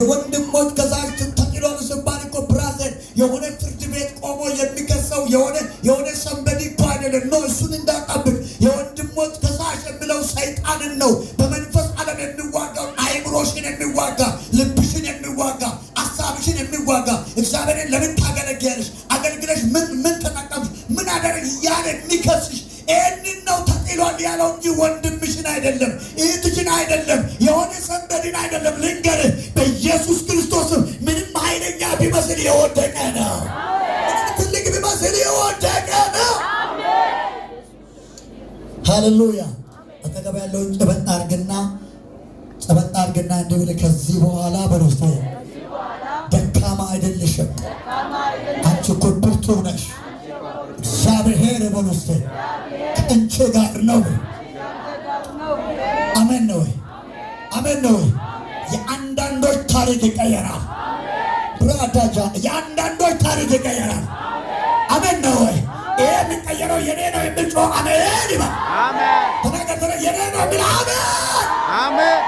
ወንድሞች ከዛች ተጥሏል ሲባል እኮ ብራዘር የሆነ ፍርድ ቤት ቆሞ የሚከሰው የሆነ ሰንበዲ አይደለም ነው። እሱን እንዳጣብቅ የወንድሞች ከሳሽ የሚለው ሰይጣንን ነው። በመንፈስ ዓለም የሚዋጋው አይምሮሽን የሚዋጋ ልብሽን የሚዋጋ ሐሳብሽን የሚዋጋ እግዚአብሔርን ለምን ታገለግያለሽ? አገልግለሽ ምን ተጠቀምሽ? ምን አደረግ ያለ የሚከስሽ ይህንን ነው ተጥሏል ያለው እንጂ ወንድምሽን አይደለም፣ እህትሽን አይደለም፣ የሆነ ሰንበዲን አይደለም። ልንገርህ በኢየሱስ ክርስቶስ ምንም ኃይለኛ ቢመስል የወደቀ ነው። ትልቅ ቢመስል የወደቀ ነው። ሃሌሉያ። አጠገብ ያለውን ጨበጥ አድርግና እንደምን ከዚህ በኋላ በርስቴ ደካማ አይደለሽም። አንቺ እኮ ብርቱ ነሽ። እግዚአብሔር በርስቴ ከአንቺ ጋር ነው። አሜን ነው። አሜን ነው። የአንዳንዶች ታሪክ ይቀየራል። ብራዳጃ የአንዳንዶች ታሪክ ይቀየራል። አሜን ነው። ይሄ የሚቀየረው የኔ ነው የሚል አሜን ይባል። አሜን ተናገረ። የኔ ነው የሚል አሜን አሜን።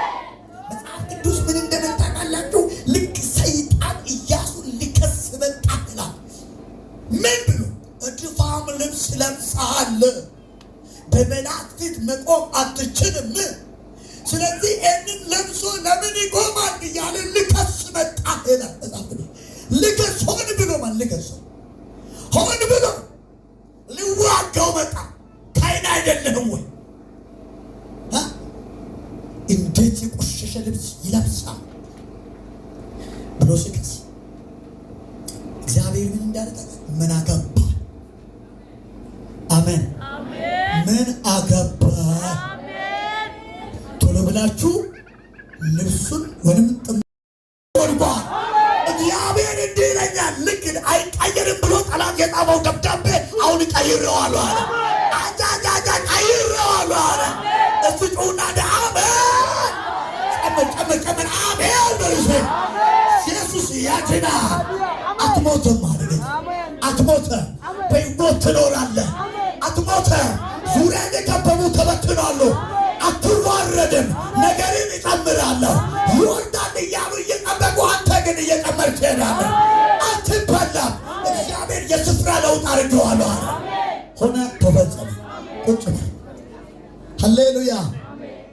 መጽሐፍ ቅዱስ ምን እንደምታውቃላችሁ? ልክ ሰይጣን ኢያሱን ሊከስ መጣ ይላል። ምን ብሎ እድፋም ልብስ ለብሰሃል፣ በመላእክት ፊት መቆም አትችልም። ስለዚህ ይህንን ለብሶ ለምን ይቆማል እያለ ልከስ መጣ ይላል መጽሐፍ ቅዱስ። ልከስ ሆን ብሎ ማን ልከስ ሆን ብሎ ልዋጋው መጣ። ካይን አይደለህም ወይ? እንዴት የቆሸሸ ልብስ ይለብሳል ብሎ ሲከስ እግዚአብሔር ምን እንዳደረገ ምን አገባ? አሜን ምን አገባ? ቶሎ ብላችሁ ልብሱን ወንም ጥምጥም እግዚአብሔር እንዲህ ይለኛል። ልክ አይቀየርም ብሎ ጠላት የጻፈው ደብዳቤ አሁን ቀይሬዋለሁ አለ። አጃጃጃ ቀይሬዋለሁ አለ። እሱ ጩና ጨመር አሜን በርሱ ኢየሱስ ያድና። አትሞትም ማለት አትሞትም፣ በሕይወት ትኖራለህ። አትሞትም። ዙሪያ የከበቡ ተበትናሉ። አትዋረድም። ነገርን እጨምራለሁ። ይወርዳል እያሉ እየጠበቁ አንተ ግን እየጨመርክ ትሄዳለህ። አትበላም። እግዚአብሔር የስፍራ ለውጥ አድርገዋለሁ አለ። ሆነ ተፈጸመ። ቁጭ በል። ሃሌሉያ።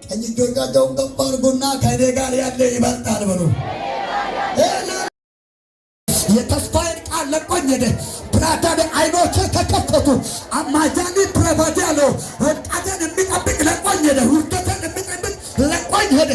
ቀኝ እጆቻቸውን ከፍ አድርጉና ከእኔ ጋር ያለ ይበልጣል በሉ። የተስፋዬን ቃል ለቆኝ ሄደ። ብራዳኔ አይኖቼ ተከፈቱ። አማጃኒ ፕረባጃሎ ወጣቴን የሚጠብቅ ለቆኝ ሄደ። ውርደቴን የሚጠብቅ ለቆኝ ሄደ።